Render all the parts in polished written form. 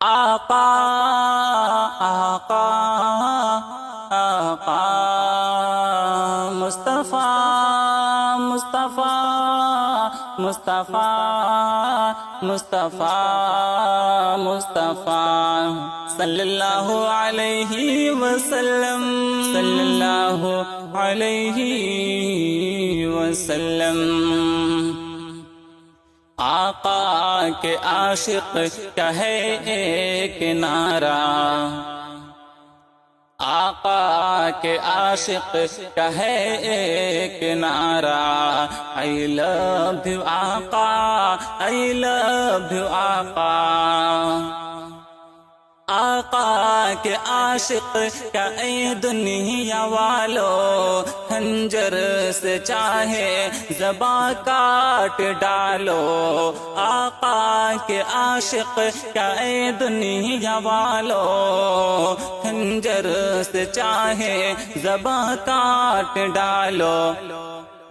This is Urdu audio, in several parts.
آقا آقا آقا مصطفیٰ مصطفیٰ مصطفیٰ مصطفیٰ مصطفیٰ صلی اللہ علیہ وسلم صلی اللہ علیہ وسلم آقا کے عاشق کا ہے ایک نعرہ آقا کے عاشق کا ہے ایک نعرہ I love you آقا I love you آقا آقا کے عاشق کا اے دنیا والو خنجر سے چاہے زباں کاٹ ڈالو آقا کے عاشق کا اے دنیا والو خنجر سے چاہے زباں کاٹ ڈالو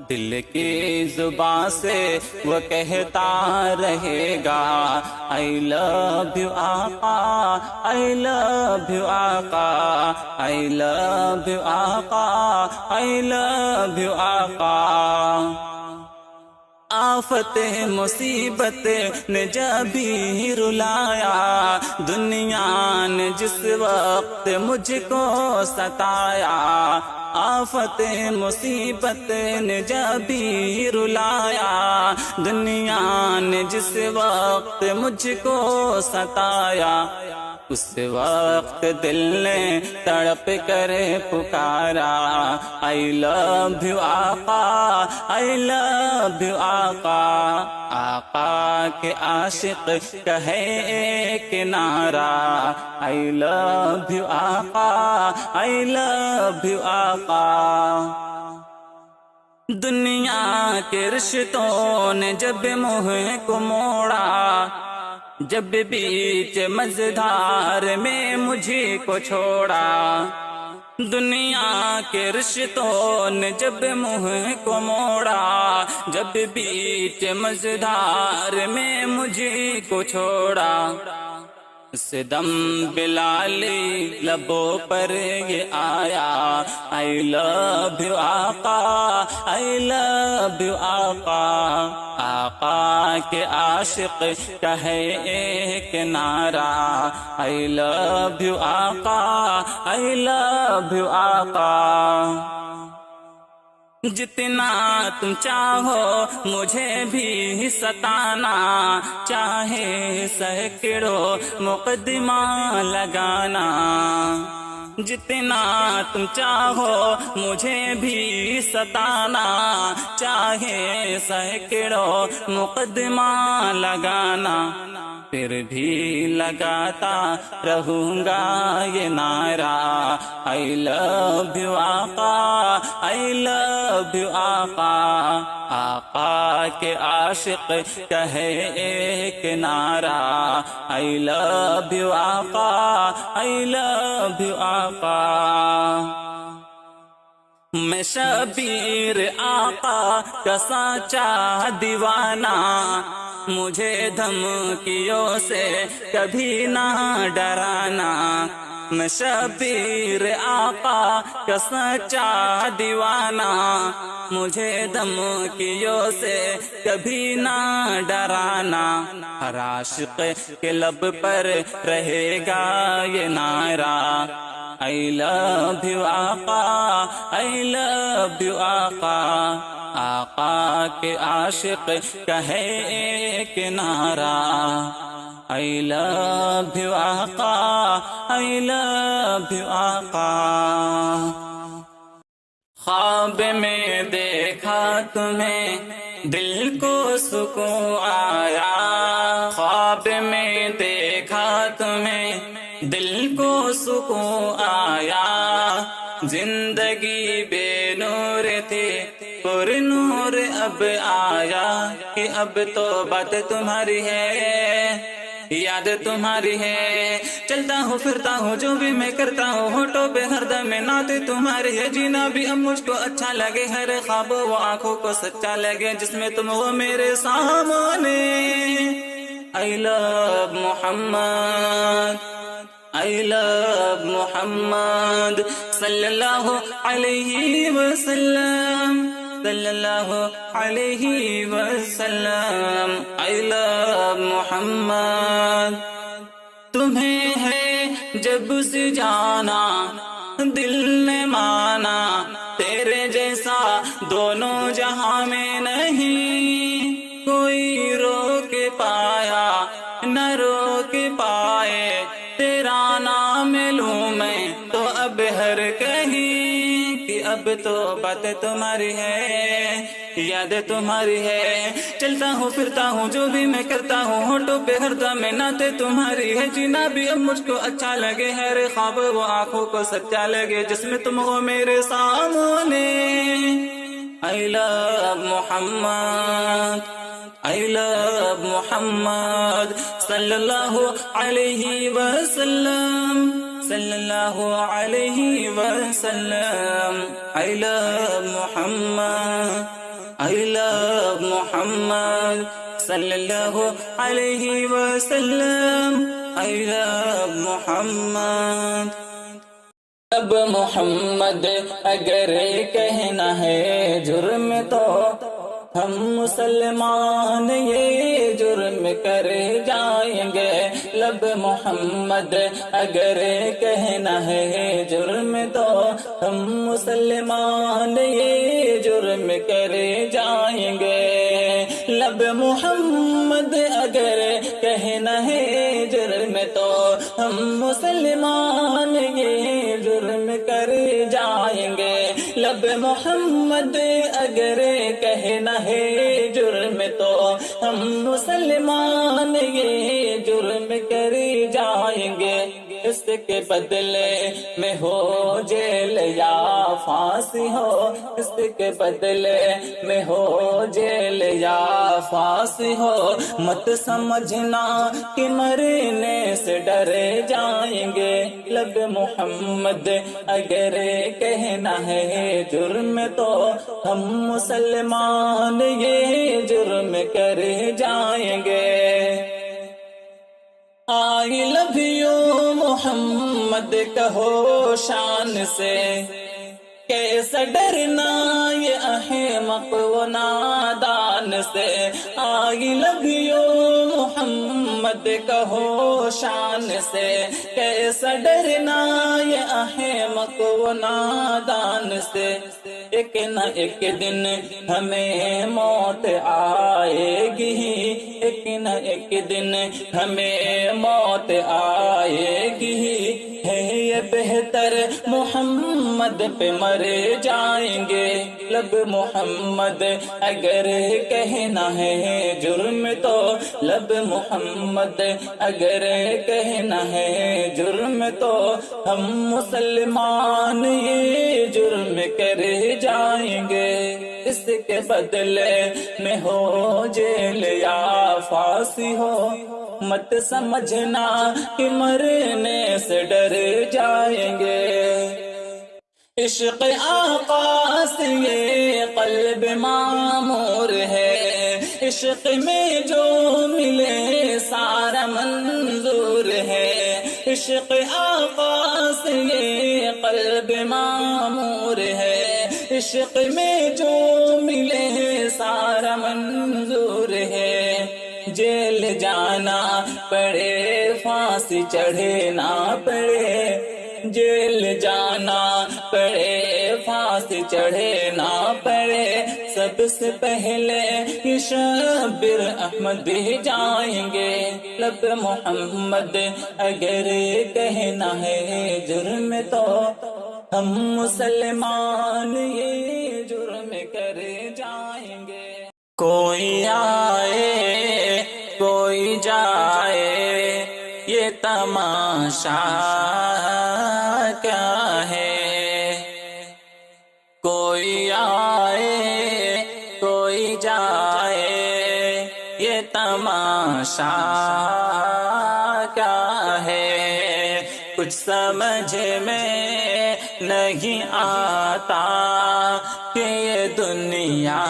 دل کی زبان سے وہ کہتا رہے گا I love you آقا I love you آقا I love you آقا I love you آقا آفت مصیبت نے جب بھی رلایا دنیا نے جس وقت مجھ کو ستایا آفت مصیبت نے جب بھی رلایا دنیا نے جس وقت مجھ کو ستایا اس وقت دل نے تڑپ کر پکارا I love you آقا I love you آقا آقا کے عاشق کا ہے ایک نعرہ I love you آقا I love you آقا دنیا کے رشتوں نے جب منہ کو موڑا جب بیچ مزدار میں مجھے کو چھوڑا دنیا کے رشتوں نے جب منہ کو موڑا جب بیچ مزدار میں مجھے کو چھوڑا اس دم بلالی لبوں پر یہ آیا I love you آقا I love you آقا آقا کے عاشق کا ہے ایک نعرہ I love you آقا I love you آقا جتنا تم چاہو مجھے بھی ستانا چاہے سینکڑوں مقدمہ لگانا جتنا تم چاہو مجھے بھی ستانا چاہے سینکڑوں مقدمہ لگانا پھر بھی لگاتا رہوں گا یہ نعرہ I love you آقا I love you آقا آقا کے عاشق کا ہے ایک نعرہ I love you آقا I love you آقا میں شبیر آقا کا سچا دیوانہ مجھے دھمکیوں سے کبھی نہ ڈرانا میں شبیر آقا کا سچا دیوانہ مجھے دھمکیوں سے کبھی نہ ڈرانا ہر عاشق کے لب پر رہے گا یہ نعرہ I love you آقا I love you آقا آقا کے عاشق کا ہے ایک نعرہ I love you آقا I love you آقا خواب میں دیکھا تمہیں دل کو سکون آیا خواب میں دیکھا تمہیں دل کو سکون آیا زندگی بے نور تھی پر نور اب آیا کہ اب تو بات تمہاری ہے یاد تمہاری ہے چلتا ہوں پھرتا ہوں جو بھی میں کرتا ہوں ہونٹوں پہ ہر دم میں نعت تمہاری ہے جینا بھی اب مجھ کو اچھا لگے ہر خواب وہ آنکھوں کو سچا لگے جس میں تم وہ میرے سامنے I love Muhammad, I love Muhammad sallallahu alayhi wa sallam, sallallahu alayhi wa sallam. I love Muhammad. تمہیں ہے جب سے جانا دل نے مانا، تیرے جیسا دونوں جہاں میں نہیں کوئی روک پایا نہ روک پائے. تیرا نام لوں میں تو اب ہر کہیں کہ اب تو بات تمہاری ہے، یاد تمہاری ہے. چلتا ہوں پھرتا ہوں جو بھی میں کرتا ہوں، ہونٹوں پہ ہر دم میں نعتیں تمہاری ہے. جینا بھی اب مجھ کو اچھا لگے، ہر خواب وہ آنکھوں کو سچا لگے جس میں تم ہو میرے سامنے. I love Muhammad, I love Muhammad sallallahu alayhi wa sallam, sallallahu alayhi wa sallam. I love Muhammad, I love Muhammad sallallahu alayhi wa sallam. I love Muhammad. اب محمد اگر کہنا ہے جرم تو ہم مسلمان یہ جرم کر جائیں گے. لب محمد اگر کہنا ہے جرم تو ہم مسلمان یہ جرم کر جائیں گے. لب محمد اگر کہنا ہے جرم تو ہم مسلمان یہ جرم کر جائیں گے. لب محمد اگر کہنا ہے جرم تو ہم مسلمان یہ جرم کر جائیں گے. اس کے بدلے میں ہو جیل یا پھانسی ہو، اس کے بدلے میں ہو جیل یا پھانسی ہو. مت سمجھنا کہ مرنے سے ڈر جائیں گے. لب محمد اگر کہنا ہے جرم تو ہم مسلمان یہ جرم کر جائیں گے. I love you محمد کہو شان سے، کیسا ڈرنا یہ احمق و نادان سے. I love you محمد کہو شان سے، کیسا ڈرنا یہ احمق و نادان سے. ایک نہ ایک دن ہمیں موت آئے گی، ایک نہ ایک دن ہمیں موت آئے گی. ہے یہ بہتر محمد پہ مر جائیں گے. لب محمد اگر کہنا ہے جرم تو، لب محمد اگر کہنا ہے جرم تو ہم مسلمان یہ جرم کر جائیں گے. اس کے بدلے میں ہو جیل یا پھانسی ہو، مت سمجھنا کہ مرنے سے ڈر جائیں گے. عشق آقا سے یہ قلب معمور ہے، عشق میں جو ملے سارا منظور ہے. عشق آقا سے یہ قلب معمور ہے، عشق میں جو ملے سارا منظور ہے. جیل جانا پڑے پھانسی چڑھے نہ پڑے، جیل جانا پڑے پھانسی چڑھے نہ پڑے. سب سے پہلے یہ شبیر احمد بھی جائیں گے. لب محمد اگر کہنا ہے جرم تو ہم مسلمان یہ جرم کر جائیں گے. کوئی آئے کوئی جائے یہ تماشا کیا ہے. کوئی آئے کوئی جائے یہ تماشا کیا ہے. کچھ سمجھ میں نہیں آتا کہ یہ دنیا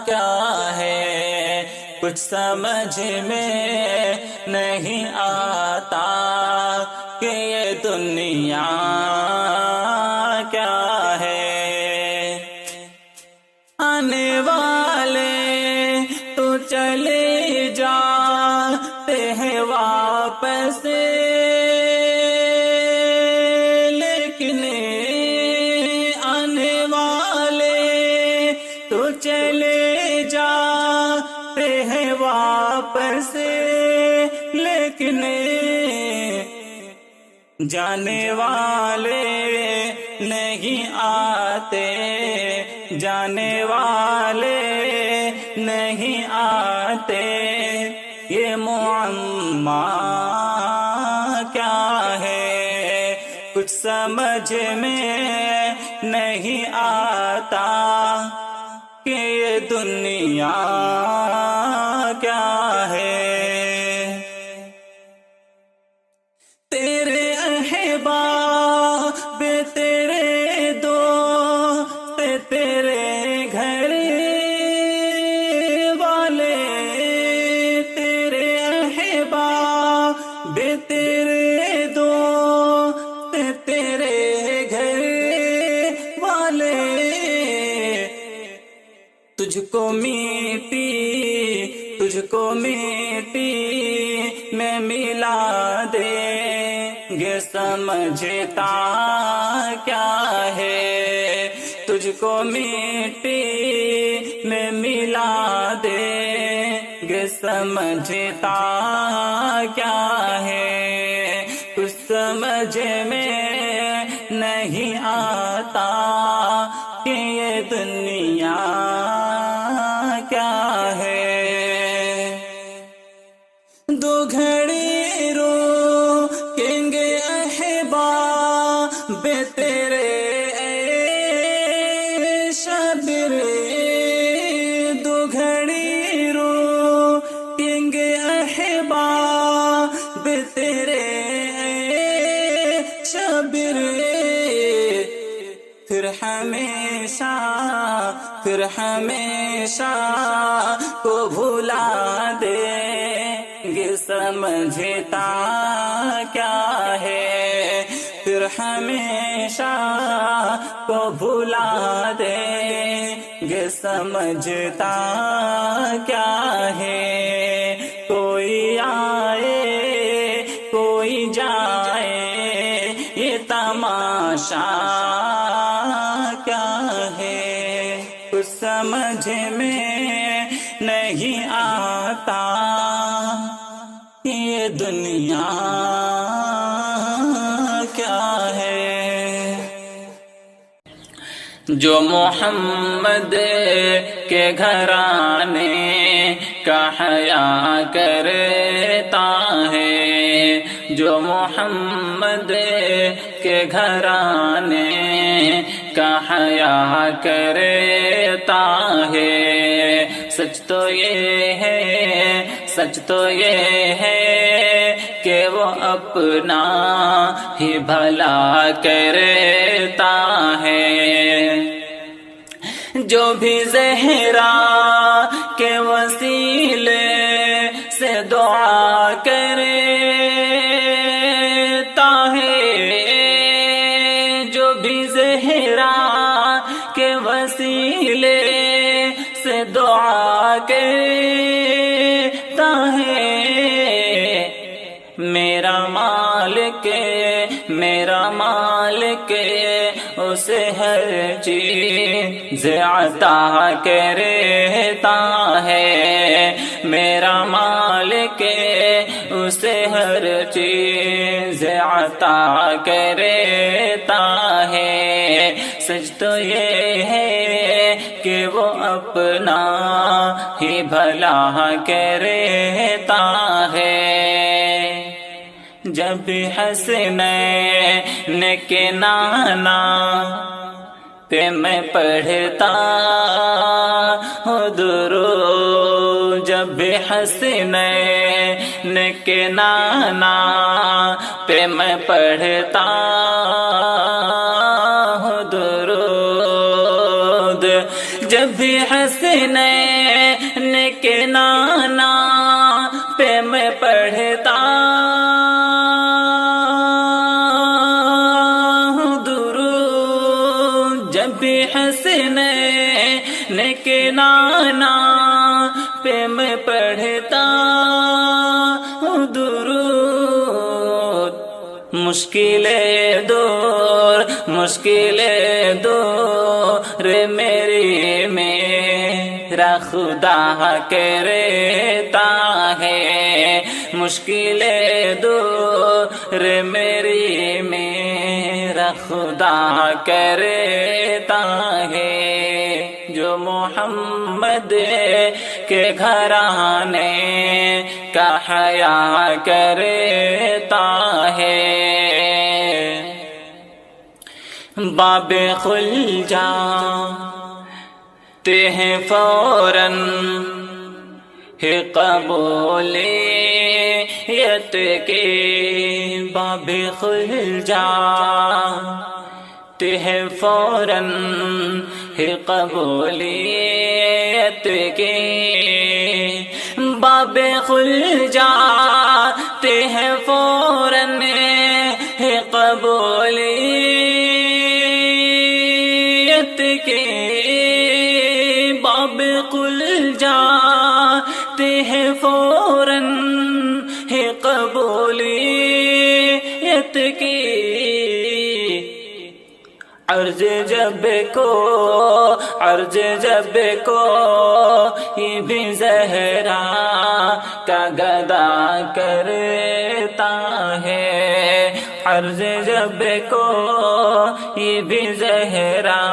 کیا ہے. کچھ سمجھ میں نہیں آتا کہ یہ دنیا کیا ہے۔ آنے والے تو چلے جاتے ہیں واپس، لیکن آنے والے تو چلے جاتے ہیں واپس، لیکن جانے والے نہیں آتے، جانے والے نہیں آتے۔ یہ معمہ کیا ہے کچھ سمجھ میں نہیں آتا کہ یہ دنیا کیا ہے۔ تیرے احباب تیرے دوست تیرے گھر والے، تیرے احباب تیرے دوست تیرے گھر والے، تجھ کو میٹی میں ملا دیں گے، سمجھتا کیا ہے۔ تجھ کو مٹی میں ملا دیں گے، سمجھتا کیا ہے۔ کچھ سمجھ میں نہیں آتا کہ یہ دنیا کیا ہے۔ دو گھڑی روکیں گے احباب تیرے اے شبر، دو گھڑی روکیں گے احباب تیرے اے شبر، پھر ہمیشہ کو بھلا دیں گے، سمجھتا کیا ہے۔ پھر ہمیشہ کو بھلا دیں گے، سمجھتا کیا ہے۔ کوئی آئے کوئی جائے، یہ تماشا کیا ہے۔ کچھ سمجھ میں نہیں آتا یہ دنیا کیا ہے۔ جو محمد کے گھرانے کا حیا کرتا ہے، جو محمد کے گھرانے کا حیا کرتا ہے، سچ تو یہ ہے کہ وہ اپنا ہی بھلا کرتا ہے۔ جو بھی زہرا کے وسیلے سے دعا کرتا ہے، جو بھی زہرا کے وسیلے سے دعا کرتا ہے، میرا مالک اسے ہر چیز عطا کرتا ہے، میرا مالک اسے ہر چیز عطا کرتا ہے۔ سچ تو یہ ہے کہ وہ اپنا ہی بھلا کرتا ہے۔ جب حسنین کے نانا پہ میں پڑھتا ہوں درود، جب حسنین کے نانا پہ میں پڑھتا ہوں درود، جب حسنین کے نانا بھی حسنین کے نانا پہ میں پڑھتا ہوں درود، مشکلیں دور میری میرا خدا کرتا ہے، مشکلیں دور میری میرا خدا کرتا ہے، جو محمد کے گھرانے کا حیا کرتا ہے۔ باب کھل جاتے ہیں فوراً ہے قبولیت کے، باب کھل جاتے ہیں فوراً ہے قبولیت کے، باب کھل جاتے ہیں فوراً ہے قبولیت کے، باب کھل جاتے ہیں فوراً ہے قبولیت کی، عرض جب کو یہ بھی زہرا کا گدا کرتا ہے، عرض جب کو یہ بھی زہرا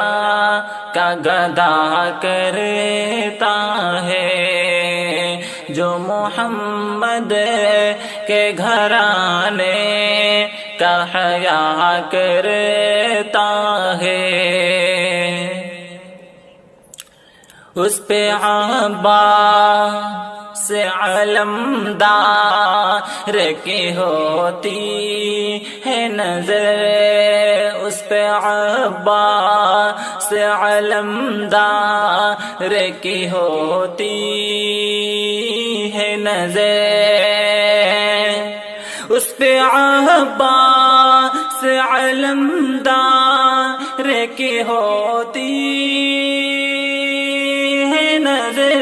کا گدا کرتا ہے، جو محمد کے گھرانے کا حیا کرتا ہے، اس پہ عباس علمدار کی ہوتی ہے نظر، اس پہ عباس علمدار کی ہوتی ہے نظر، اس پہ عباس علمدار کی ہوتی ہے نظر،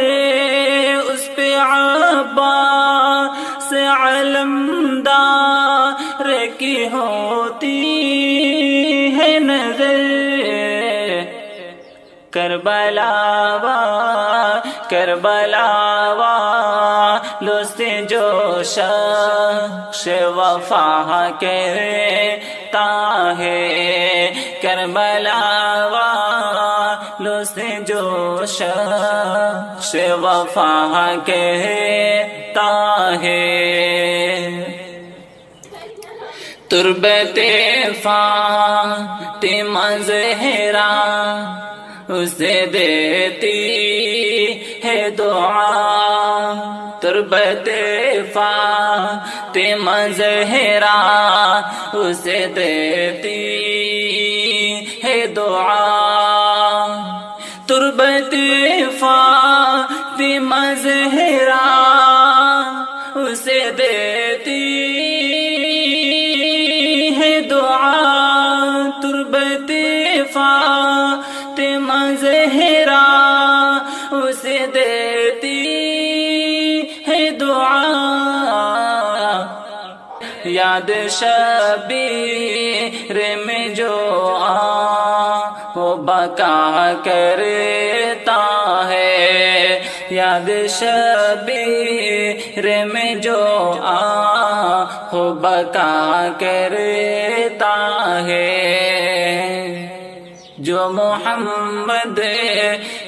اس پہ عباس علمدار کی ہوتی ہے نظر، کربلا والوں سے جو شخص وفا کہتا ہے، کربلا والوں سے جو شخص وفا کہتا ہے، تربت فاطمہ زہرا اسے دیتی ہے دعا، تربت فاطمہ زہرا اسے دیتی ہے دعا، تربت فاطمہ زہرا اسے دیتی ہے دعا، تربت فاطمہ زہرا اسے دیتی ہے دعا، یاد شبیر میں جو وہ بقا کرتا ہے، یاد شبیر میں جو وہ بقا کرتا ہے، جو محمد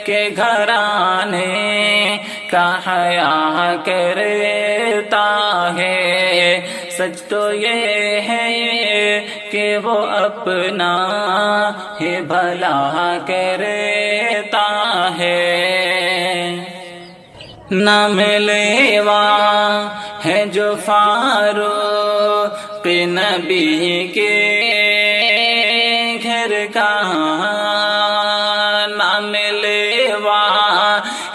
کے گھرانے کا حیا کرتا ہے، سچ تو یہ ہے کہ وہ اپنا ہی بھلا کرتا ہے، نام لیوا ہے جو فاروق نبی کے گھر کا، نام لیوا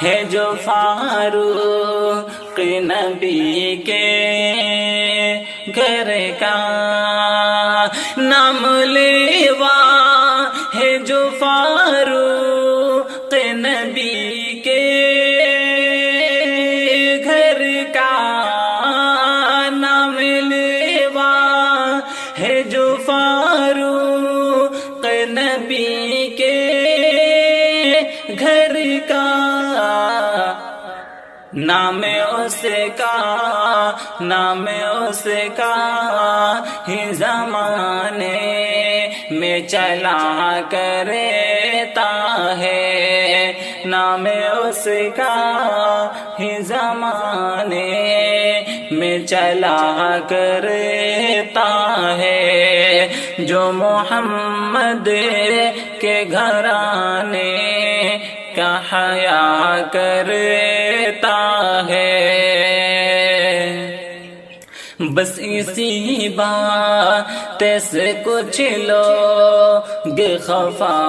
ہے جو فاروق نبی کے گھر کا، نام لیوا ہے جو فاروق فاروق نبی کے گھر کا، نام اس کا، نام اس کا ہی زمانے میں چلا کرتا ہے، نام اس کا ہی زمانے میں چلا کرتا ہے، جو محمد کے گھرانے کا حیا کرتا ہے۔ بس اسی بات سے کچھ لوگ خفا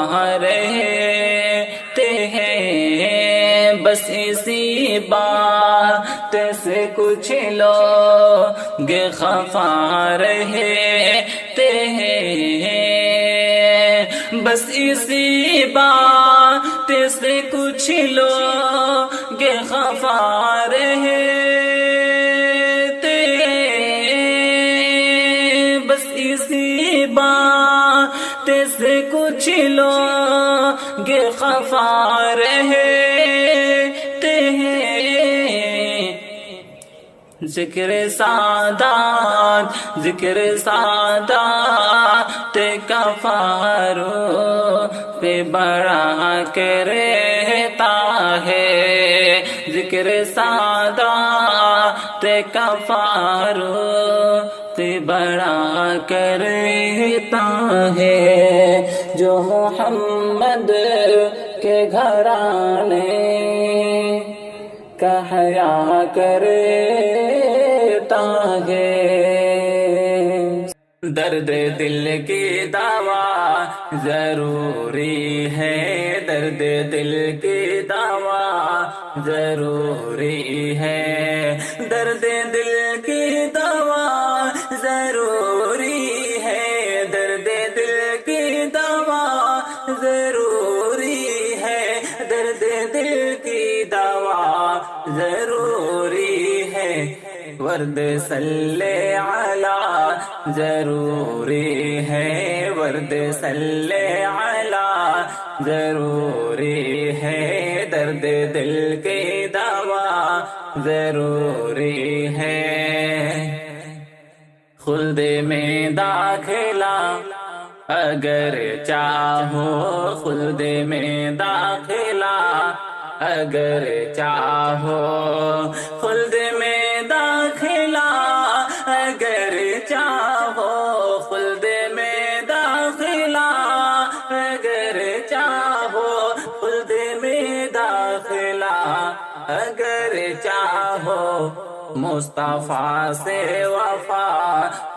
رہتے ہیں، بس اسی بات سے کچھ لوگ خفا رہتے ہیں، بس اسی بات سے کچھ لوگ خفا رہتے ہیں، بس اسی بات سے کچھ لوگ خفا رہتے ہیں۔ ذکر سادات، ذکر سادات کا فاروق پہ بڑھا کے رہتا ہے، ذکر سادات کا فاروق پہ بڑھا کے رہتا ہے، جو محمد کے گھرانے کا حیا کرتا ہے۔ درد دل کی دوا ضروری ہے، درد دل کی دوا ضروری ہے، درد دل کی دوا ضروری ہے، درد دل کی دوا ضروری ہے، درد دل کی دوا ضروری ہے، ورد صلی علی ضروری ہے، ورد صلی علی ضروری ہے، درد دل کی دوا ضروری ہے، خلد میں داخلہ اگر چاہو، خلد میں داخلہ اگر چاہو، خلد میں داخلہ اگر چاہو، خلد میں داخلہ اگر چاہو، خلد میں داخلہ اگر چاہو، مصطفیٰ سے وفا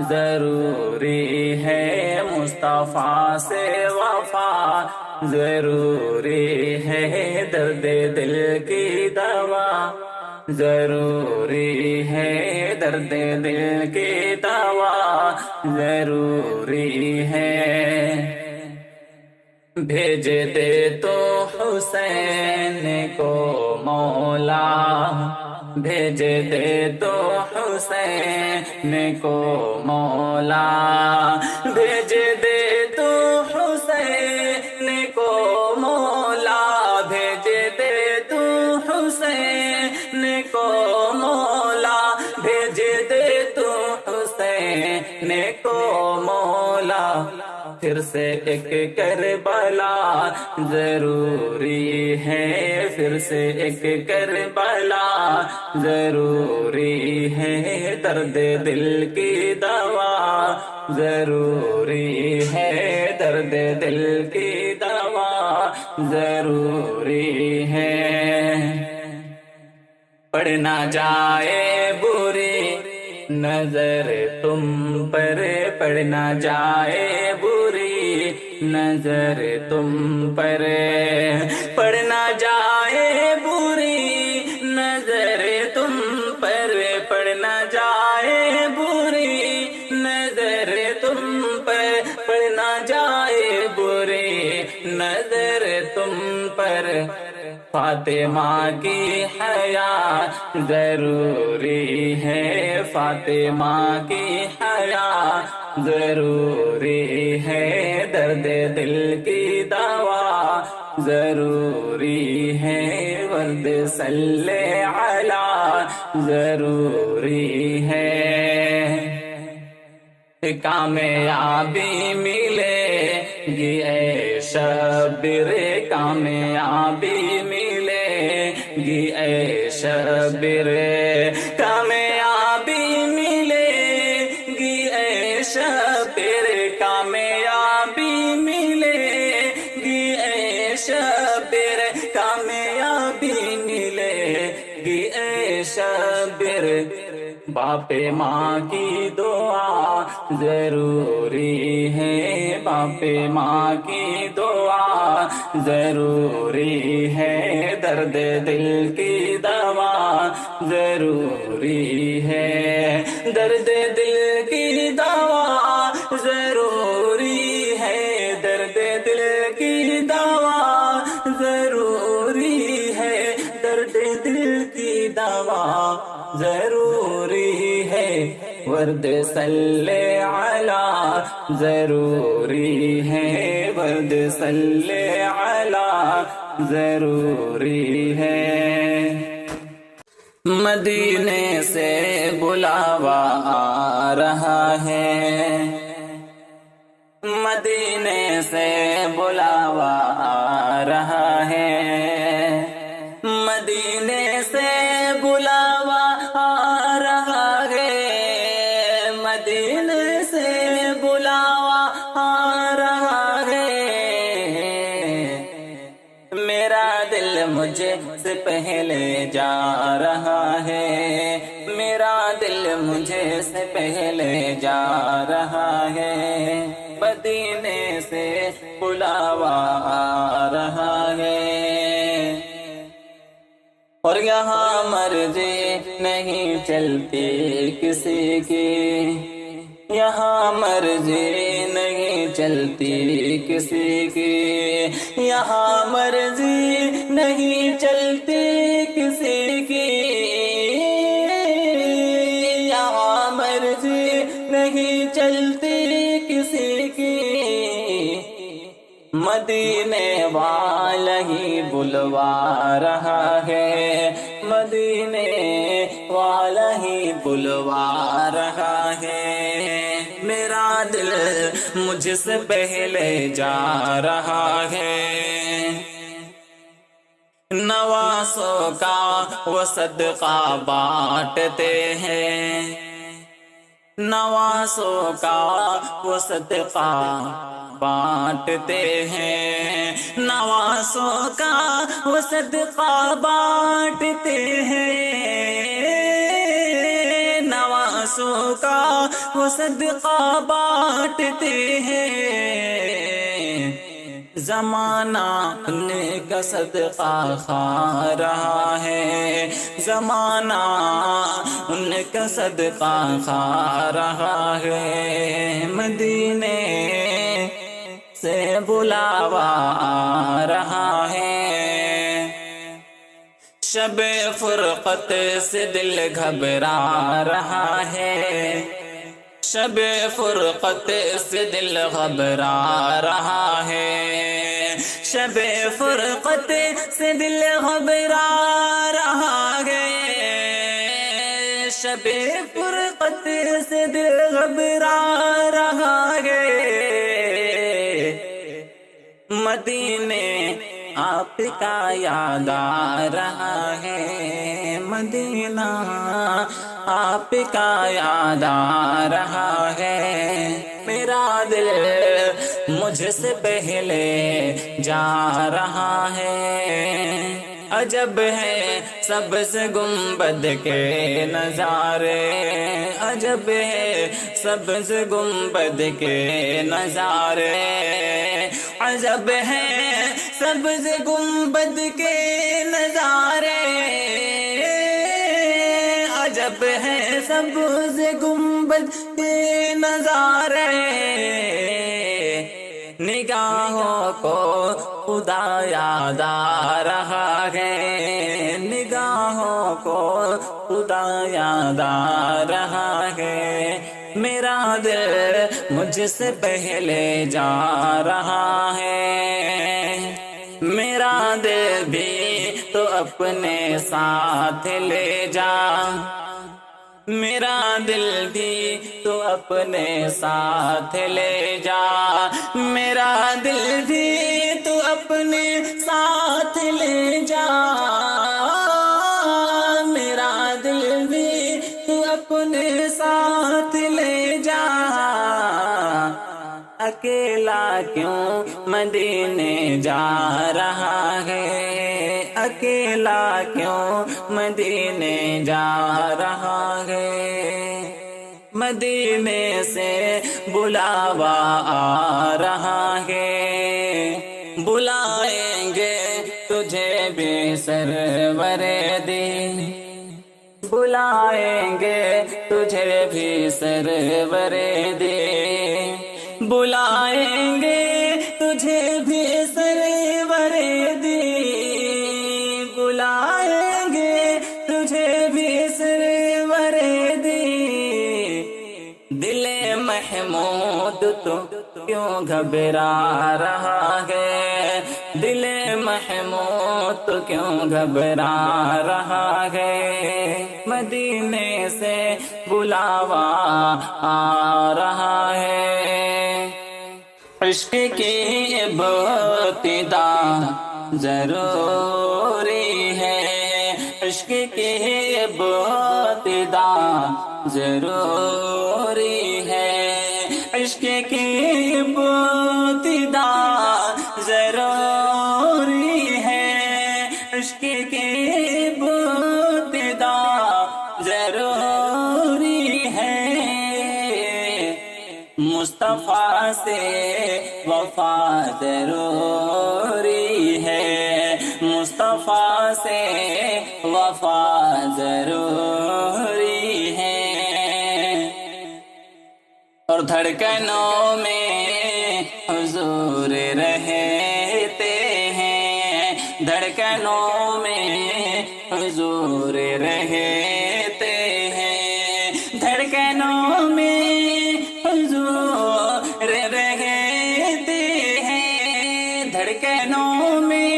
ضروری ہے، مصطفیٰ سے وفا ضروری ہے، درد دل کی دوا ضروری ہے، درد دل کی دوا ضروری ہے، بھیج دے تو حسین کو مولا، بھیج دے تو حسین کو مولا، بھیج دے تو حسین کو مولا، بھیج دے تو حسین کو مولا، بھیج دے تو حسین کو مولا، پھر سے ایک کربلا ضروری ہے، پھر سے ایک کربلا ضروری ہے، درد دل کی دوا ضروری ہے، درد دل کی دوا ضروری ہے، پڑھنا جائے بری نظر تم پر، پڑھنا جائے بری نظر تم پر، پڑھنا جائے بری نظر تم پر، پڑھنا جائے بری نظر تم پر، پڑھنا جائے بری نظر تم پر، فاطمہ کی حیات ضروری ہے، فاطمہ کی حیات ضروری ہے، درد دل کی دوا ضروری ہے، ورد صلی علی ضروری ہے۔ کامیابی ملے گی اے شبیر، کامیابی ملے گی اے شبیر، کامیابی ملے گی اے شبیر، کامیابی ملے گی اے شبیر، کامیابی ملے گی اے شبیر۔ باپ ماں کی دعا ضروری ہے، باپ ماں کی دعا ضروری ہے، درد دل کی دوا ضروری ہے، درد دل کی دوا ضروری ہے، درد دل کی دوا ضروری ہے، درد دل کی دوا ضروری ہے، ورد صلی علی ضروری ہے، ورد صلی علی ضروری ہے۔ مدینے سے بلاوا آ رہا ہے، مدینے سے بلاوا آ رہا ہے، مدینے سے بلاوا آ رہا ہے، مدینے سے بلاوا آ رہا ہے، میرا دل مجھ سے پہلے جا رہا ہے، میرا دل مجھے سے پہلے جا رہا ہے، مدینے سے بلاوا آ رہا ہے، اور یہاں مرضی نہیں چلتی کسی کی، یہاں مرضی نہیں چلتی کسی کی، یہاں مرضی نہیں چلتی کسی کی، یہاں مرضی نہیں چلتی کسی کی، مدینے والا ہی بلوا رہا ہے، مدینے والا ہی بلوا رہا ہے، میرا دل مجھ سے پہلے جا رہا ہے، نواسوں کا وہ صدقہ بانٹتے ہیں، نواسوں کا وہ صدقہ بانٹتے ہیں، نواسوں کا وہ صدقہ بانٹتے ہیں، نواسوں کا وہ صدقہ بانٹتے ہیں، زمانہ ان کا صدقہ کھا رہا ہے، زمانہ ان کا صدقہ کھا رہا ہے، مدینے سے بلاوا آ رہا ہے، شب فرقت سے دل گھبرا رہا ہے، شب فرقت سے دل گھبرا رہا ہے، شب فرقت سے دل گھبرا رہا ہے، شب فرقت سے دل گھبرا رہا ہے، مدینے آپ کا یاد آ رہا ہے، مدینہ آپ کا یاد آ رہا ہے، میرا دل مجھ سے پہلے جا رہا ہے، عجب ہے سبز گنبد کے نظارے، عجب ہے سبز گنبد کے نظارے، عجب ہے سبز گنبد کے نظارے، عجب ہے سبز گنبد کے نظارے، نگاہوں کو خدا یاد آ رہا ہے، نگاہوں کو خدا یاد آ رہا ہے، میرا دل مجھ سے پہلے جا رہا ہے، میرا دل بھی تو اپنے ساتھ لے جا، میرا دل بھی تو اپنے ساتھ لے جا، میرا دل بھی تو اپنے ساتھ لے جا، میرا دل بھی تو اپنے ساتھ لے جا، اکیلا کیوں مدینے جا رہا ہے، اکیلا کیوں مدینے جا رہا ہے، مدینے سے بلاوا آ رہا ہے، بلائیں گے تجھے بھی سرور دی، بلائیں گے تجھے بھی سرور دی، بلائیں گے تجھے بھی سرور دی، بلائیں گے تجھے بھی سرور دی، دل محمود تو کیوں گھبرا رہا ہے، دل محمود تو کیوں گھبرا رہا ہے، مدینے سے بلاوا آ رہا ہے، عشق کی ابتدا ضروری ہے، عشق کی ابتدا ضروری ہے، عشق کی ابتدا ضروری ہے، عشق کی ابتدا ضروری ہے، مصطفیٰ سے وفا ضروری ہے، مصطفیٰ سے وفا ضروری ہے، اور دھڑکنوں میں حضور رہتے ہیں، دھڑکنوں میں حضور رہتے ہیں، دھڑکنوں میں حضور رہتے ہیں، دھڑکنوں میں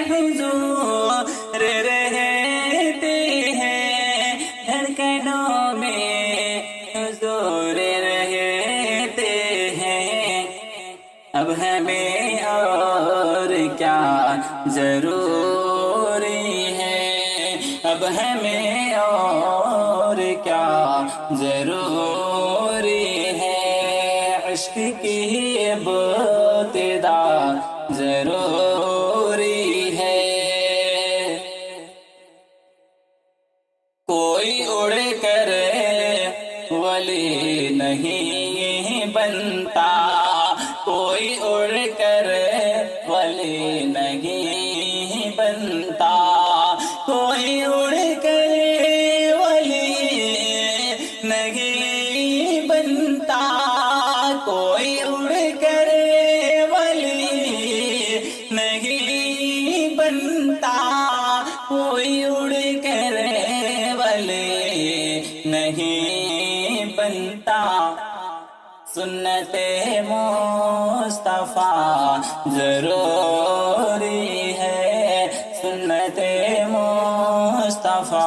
حضور رہتے ہیں، دھڑکنوں میں حضور رہتے ہیں، اب ہمیں اور کیا ضروری ہے، اب ہمیں اور کیا ضروری ہے، عشق کی ابتدا ضروری ہے، کوئی اڑ کر ولی نہیں بنتا، کوئی اڑ کر ولی نہیں بنتا، کوئی اڑ کر ولی نہیں بنتا، کوئی اڑ کر ولی نہیں بنتا، کوئی اڑ کر ولی نہیں بنتا، سنت مصطفیٰ ضروری ہے، سنت مصطفیٰ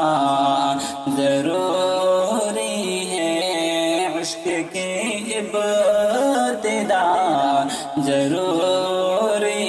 ضروری ہے، عشق کی ابتدا ضروری